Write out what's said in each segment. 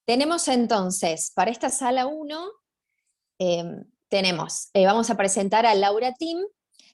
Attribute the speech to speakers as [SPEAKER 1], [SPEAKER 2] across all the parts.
[SPEAKER 1] Tenemos entonces, para esta sala 1, vamos a presentar a Laura Timm,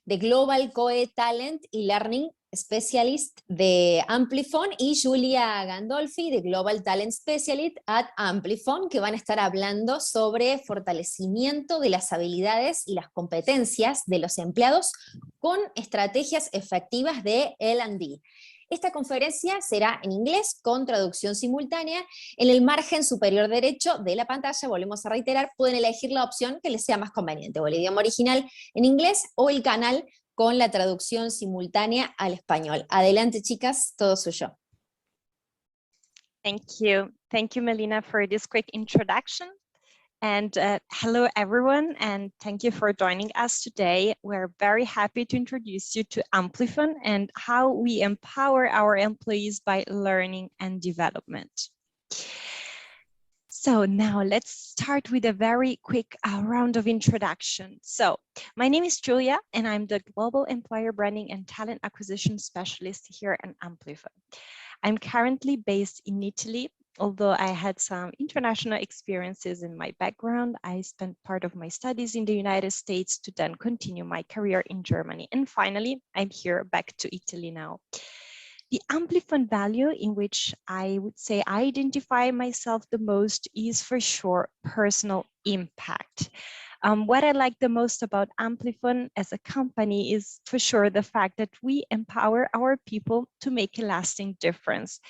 [SPEAKER 1] de Global COE Talent y Learning Specialist de Amplifon, y Giulia Gandolfi, de Global Talent Specialist at Amplifon, que van a estar hablando sobre fortalecimiento de las habilidades y las competencias de los empleados con estrategias efectivas de L&D. Esta conferencia será en inglés con traducción simultánea. En el margen superior derecho de la pantalla, volvemos a reiterar, pueden elegir la opción que les sea más conveniente, o el idioma original en inglés o el canal con la traducción simultánea al español. Adelante, chicas, todo suyo.
[SPEAKER 2] Thank you, Melina, for this quick introduction. And hello, everyone, and thank you for joining us today. We're very happy to introduce you to Amplifon and how we empower our employees by learning and development. So now let's start with a very quick round of introduction. So my name is Giulia, and I'm the Global Employer Branding and Talent Acquisition Specialist here at Amplifon. I'm currently based in Italy. Although I had some international experiences in my background, I spent part of my studies in the United States to then continue my career in Germany. And finally, I'm here back to Italy now. The Amplifon value in which I would say I identify myself the most is for sure personal impact. What I like the most about Amplifon as a company is for sure the fact that we empower our people to make a lasting difference.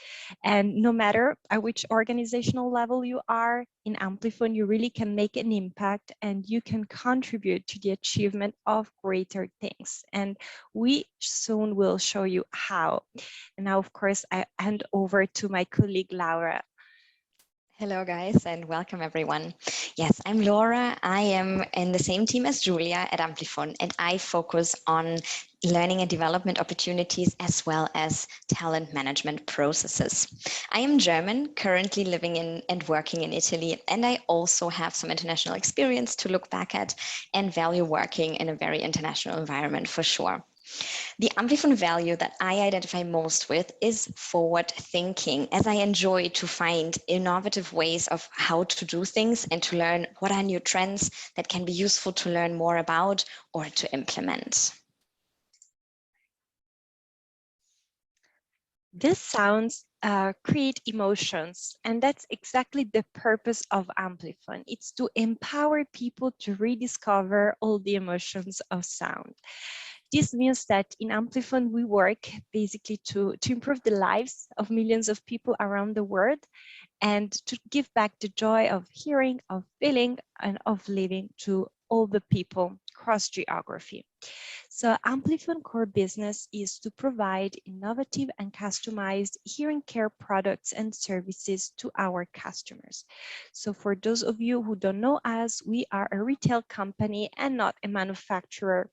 [SPEAKER 2] And no matter at which organizational level you are, in Amplifon, you really can make an impact and you can contribute to the achievement of greater things. And we soon will show you how. And now, of course, I hand over to my colleague, Laura.
[SPEAKER 3] Hello, guys, and welcome, everyone. Yes, I'm Laura. I am in the same team as Giulia at Amplifon, and I focus on learning and development opportunities as well as talent management processes. I am German, currently living in and working in Italy, and I also have some international experience to look back at and value working in a very international environment for sure. The Amplifon value that I identify most with is forward thinking, as I enjoy to find innovative ways of how to do things and to learn what are new trends that can be useful to learn more about or to implement.
[SPEAKER 2] This sounds create emotions, and that's exactly the purpose of Amplifon. It's to empower people to rediscover all the emotions of sound. This means that in Amplifon, we work basically to improve the lives of millions of people around the world and to give back the joy of hearing, of feeling, and of living to all the people across geography. So Amplifon core business is to provide innovative and customized hearing care products and services to our customers. So for those of you who don't know us, we are a retail company and not a manufacturer.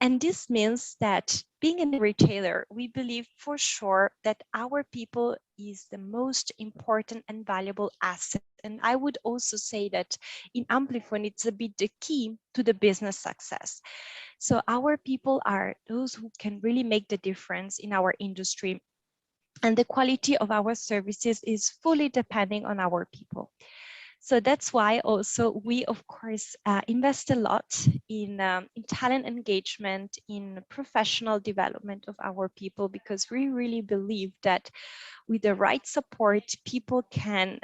[SPEAKER 2] And this means that being a retailer, we believe for sure that our people is the most important and valuable asset. And I would also say that in Amplifon, it's a bit the key to the business success. So our people are those who can really make the difference in our industry. And the quality of our services is fully depending on our people. So that's why also we, of course, invest a lot in talent engagement, in professional development of our people, because we really believe that with the right support, people can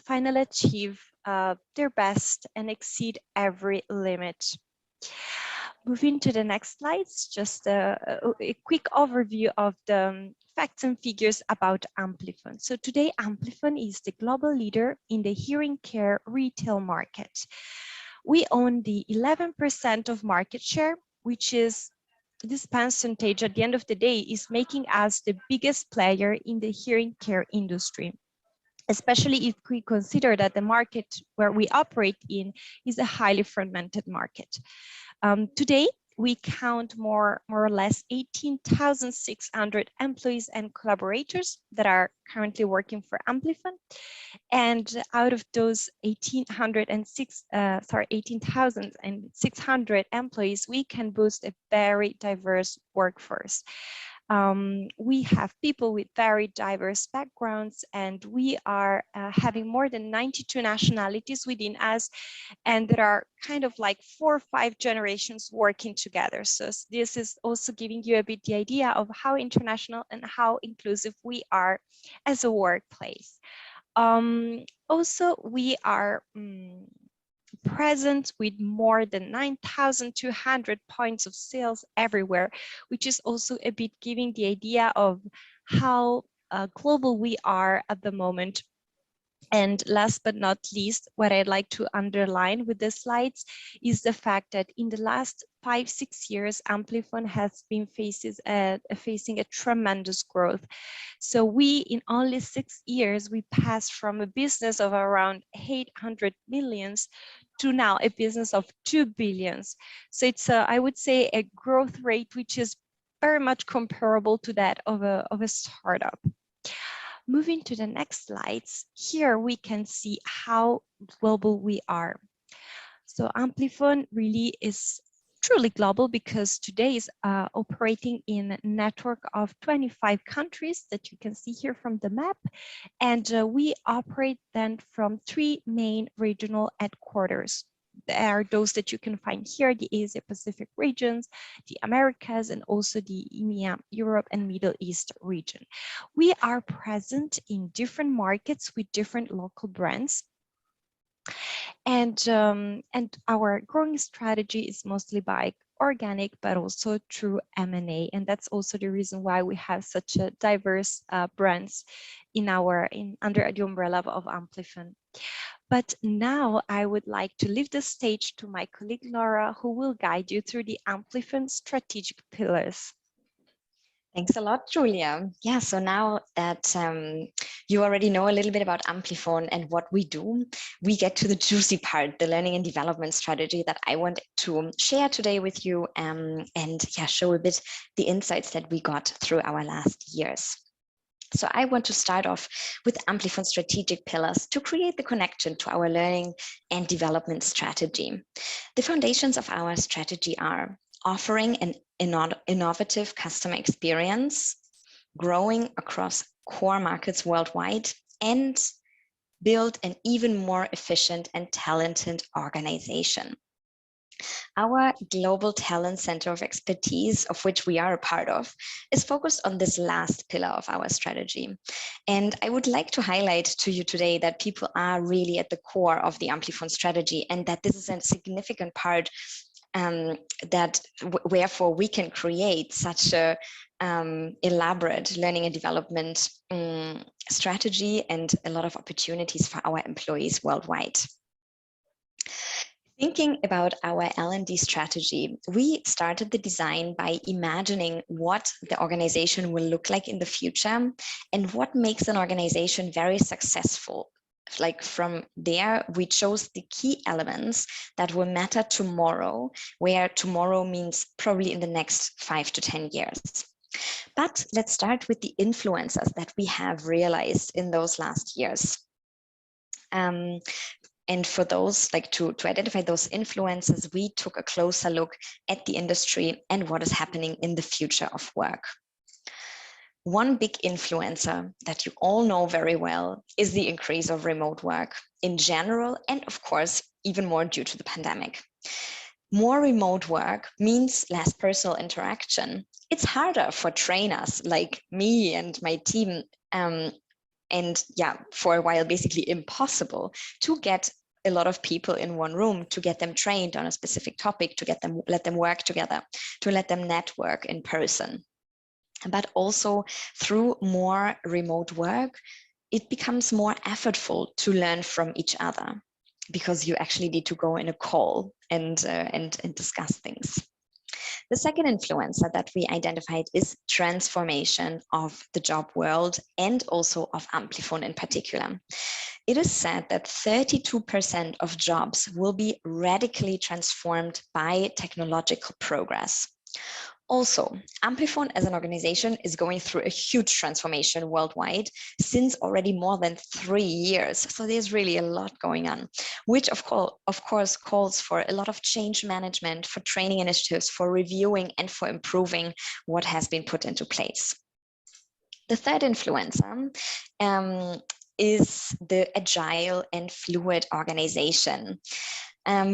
[SPEAKER 2] finally achieve their best and exceed every limit. Moving to the next slides, just a quick overview of the facts and figures about Amplifon. So today, Amplifon is the global leader in the hearing care retail market. We own the 11% of market share, which is this percentage at the end of the day is making us the biggest player in the hearing care industry, especially if we consider that the market where we operate in is a highly fragmented market. Today, we count more or less 18,600 employees and collaborators that are currently working for Amplifon. And out of those 18,600 employees, we can boast a very diverse workforce. we have people with very diverse backgrounds, and we are having more than 92 nationalities within us, and there are kind of like 4 or 5 generations working together. So this is also giving you a bit the idea of how international and how inclusive we are as a workplace. Also, we are present with more than 9,200 points of sales everywhere, which is also a bit giving the idea of how global we are at the moment. And last but not least, what I'd like to underline with the slides is the fact that in the last 5-6 years, Amplifon has been facing a tremendous growth. So we, in only 6 years, we passed from a business of around 800 millions to now a business of 2 billions. So it's, I would say, a growth rate which is very much comparable to that of a startup. Moving to the next slides, here we can see how global we are. So Amplifon really is truly global because today is operating in a network of 25 countries that you can see here from the map. And we operate then from 3 main regional headquarters. There are those that you can find here, the Asia Pacific regions, the Americas, and also the EMEA, Europe and Middle East region. We are present in different markets with different local brands. And our growing strategy is mostly by organic, but also through M&A. And that's also the reason why we have such a diverse brands under the umbrella of Amplifon. But now I would like to leave the stage to my colleague Laura, who will guide you through the Amplifon strategic pillars.
[SPEAKER 3] Thanks a lot, Giulia. Yeah, so now that you already know a little bit about Amplifon and what we do, we get to the juicy part, the learning and development strategy that I want to share today with you and yeah, show a bit the insights that we got through our last years. So I want to start off with Amplifon strategic pillars to create the connection to our learning and development strategy. The foundations of our strategy are offering an innovative customer experience, growing across core markets worldwide, and build an even more efficient and talented organization. Our Global Talent Center of Expertise, of which we are a part of, is focused on this last pillar of our strategy. And I would like to highlight to you today that people are really at the core of the Amplifon strategy, and that this is a significant part wherefore we can create such a elaborate learning and development strategy and a lot of opportunities for our employees worldwide. Thinking about our L&D strategy, we started the design by imagining what the organization will look like in the future and what makes an organization very successful. Like from there, we chose the key elements that will matter tomorrow, where tomorrow means probably in the next 5 to 10 years. But let's start with the influencers that we have realized in those last years. And for those, like to identify those influences, we took a closer look at the industry and what is happening in the future of work. One big influencer that you all know very well is the increase of remote work in general, and of course, even more due to the pandemic. More remote work means less personal interaction. It's harder for trainers like me and my team, and yeah, for a while, basically impossible to get a lot of people in one room, to get them trained on a specific topic, to let them work together, to let them network in person. But also through more remote work, it becomes more effortful to learn from each other because you actually need to go in a call and discuss things. The second influencer that we identified is transformation of the job world and also of Amplifon in particular. It is said that 32% of jobs will be radically transformed by technological progress. Also, Amplifon as an organization is going through a huge transformation worldwide since already more than 3 years. So there's really a lot going on, which of course calls for a lot of change management, for training initiatives, for reviewing and for improving what has been put into place. The third influencer is the agile and fluid organization.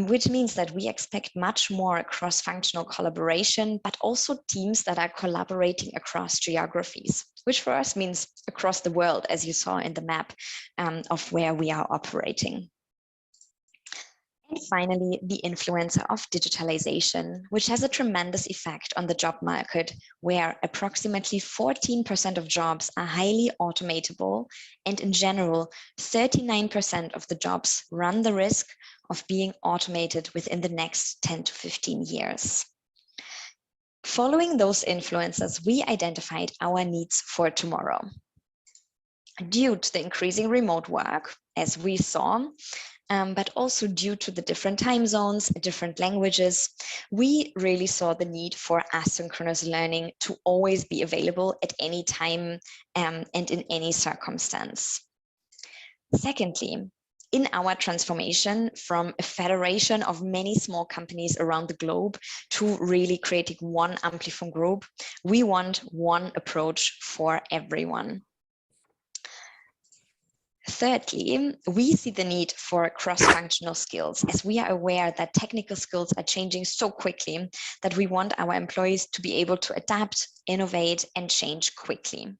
[SPEAKER 3] Which means that we expect much more cross-functional collaboration, but also teams that are collaborating across geographies, which for us means across the world, as you saw in the map of where we are operating. And finally, the influencer of digitalization, which has a tremendous effect on the job market, where approximately 14% of jobs are highly automatable, and in general, 39% of the jobs run the risk of being automated within the next 10 to 15 years. Following those influencers, we identified our needs for tomorrow. Due to the increasing remote work, as we saw, but also due to the different time zones, different languages, we really saw the need for asynchronous learning to always be available at any time and in any circumstance. Secondly, in our transformation from a federation of many small companies around the globe to really creating one Amplifon group, we want one approach for everyone. Thirdly, we see the need for cross-functional skills, as we are aware that technical skills are changing so quickly that we want our employees to be able to adapt, innovate, and change quickly.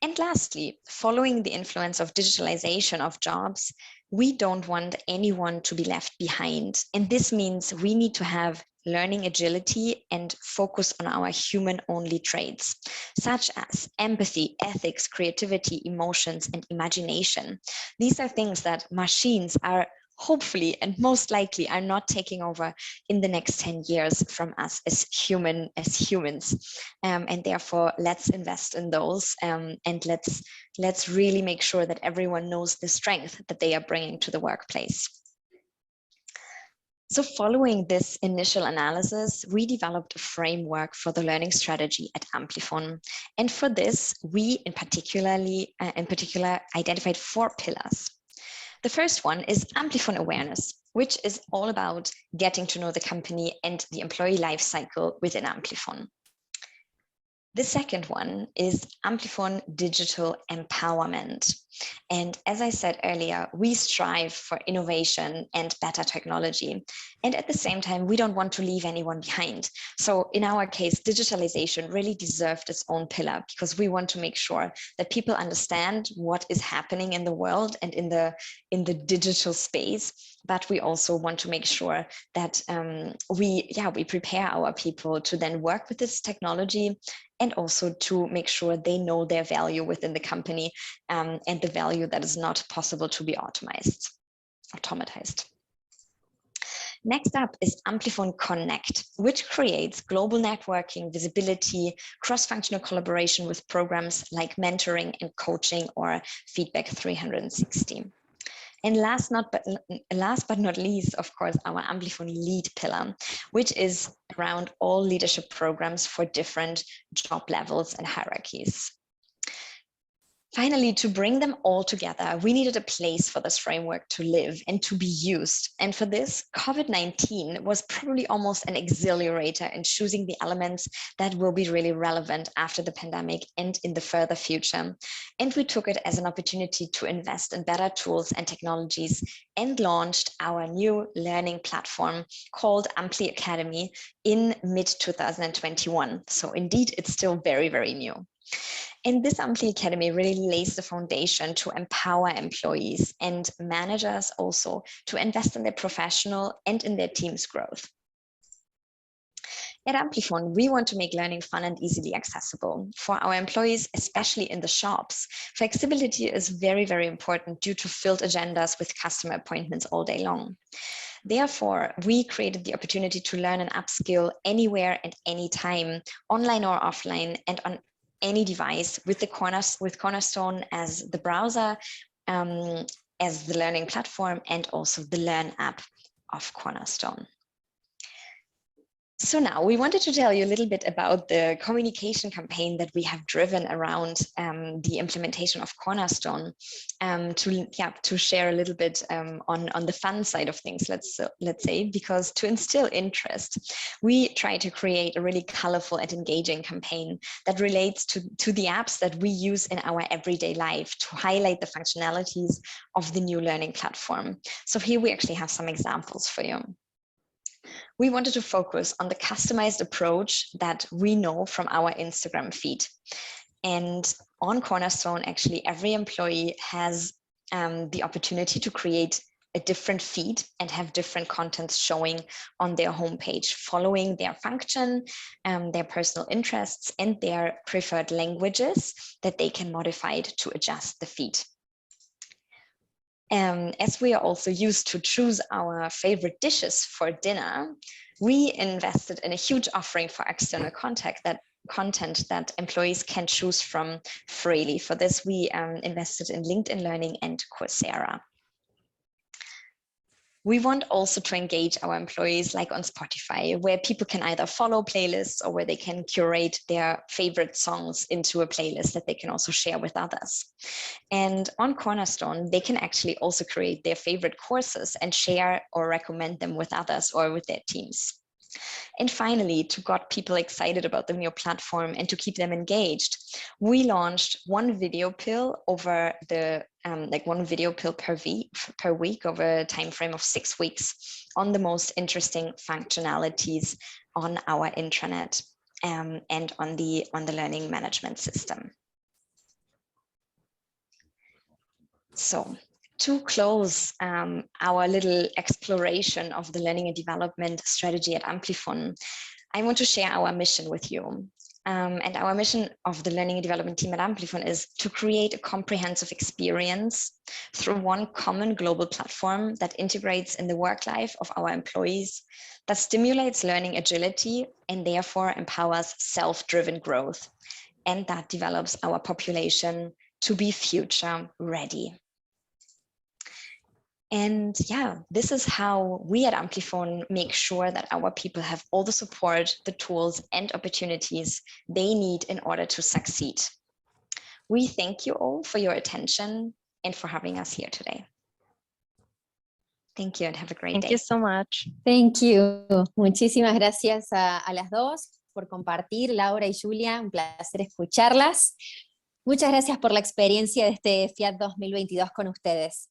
[SPEAKER 3] And lastly, following the influence of digitalization of jobs, we don't want anyone to be left behind. And this means we need to have learning agility and focus on our human-only traits, such as empathy, ethics, creativity, emotions, and imagination. These are things that machines are hopefully and most likely are not taking over in the next 10 years from us as humans. And therefore, let's invest in those and let's really make sure that everyone knows the strength that they are bringing to the workplace. So following this initial analysis, we developed a framework for the learning strategy at Amplifon. And for this, we in particular identified 4 pillars. The first one is Amplifon awareness, which is all about getting to know the company and the employee life cycle within Amplifon. The second one is Amplifon digital empowerment. And as I said earlier, we strive for innovation and better technology. And at the same time, we don't want to leave anyone behind. So in our case, digitalization really deserved its own pillar, because we want to make sure that people understand what is happening in the world and in the digital space. But we also want to make sure that we prepare our people to then work with this technology, and also to make sure they know their value within the company and the value that is not possible to be automatized. Next up is Amplifon Connect, which creates global networking, visibility, cross-functional collaboration with programs like mentoring and coaching or Feedback 360. And last but not least, of course, our Amplifon lead pillar, which is around all leadership programs for different job levels and hierarchies. Finally, to bring them all together, we needed a place for this framework to live and to be used. And for this, COVID-19 was probably almost an accelerator in choosing the elements that will be really relevant after the pandemic and in the further future. And we took it as an opportunity to invest in better tools and technologies and launched our new learning platform called Ampli Academy in mid-2021. So indeed, it's still very, very new. And this Ampli Academy really lays the foundation to empower employees and managers also to invest in their professional and in their team's growth. At Amplifon, we want to make learning fun and easily accessible. For our employees, especially in the shops, flexibility is very, very important due to filled agendas with customer appointments all day long. Therefore, we created the opportunity to learn and upskill anywhere and anytime, online or offline, and on any device with Cornerstone as the browser, as the learning platform, and also the Learn app of Cornerstone. So now we wanted to tell you a little bit about the communication campaign that we have driven around the implementation of Cornerstone, to share a little bit on the fun side of things, let's say, because to instill interest, we try to create a really colorful and engaging campaign that relates to the apps that we use in our everyday life to highlight the functionalities of the new learning platform. So here we actually have some examples for you. We wanted to focus on the customized approach that we know from our Instagram feed. And on Cornerstone, actually, every employee has the opportunity to create a different feed and have different contents showing on their homepage, following their function, their personal interests, and their preferred languages that they can modify to adjust the feed. As we are also used to choose our favorite dishes for dinner, we invested in a huge offering for external content that employees can choose from freely. For this, we invested in LinkedIn Learning and Coursera. We want also to engage our employees like on Spotify, where people can either follow playlists or where they can curate their favorite songs into a playlist that they can also share with others. And on Cornerstone, they can actually also create their favorite courses and share or recommend them with others or with their teams. And finally, to get people excited about the new platform and to keep them engaged, we launched one video pill over the one video pill per week over a time frame of 6 weeks on the most interesting functionalities on our intranet and on the learning management system. So to close our little exploration of the learning and development strategy at Amplifon, I want to share our mission with you. And our mission of the learning and development team at Amplifon is to create a comprehensive experience through one common global platform that integrates in the work life of our employees, that stimulates learning agility and therefore empowers self-driven growth, and that develops our population to be future ready. And yeah, this is how we at Amplifon make sure that our people have all the support, the tools and opportunities they need in order to succeed. We thank you all for your attention and for having us here today. Thank you and have a great day.
[SPEAKER 2] Thank you so much.
[SPEAKER 1] Thank you. Muchísimas gracias a las dos por compartir, Laura y Giulia, un placer escucharlas. Muchas gracias por la experiencia de este FIAT 2022 con ustedes.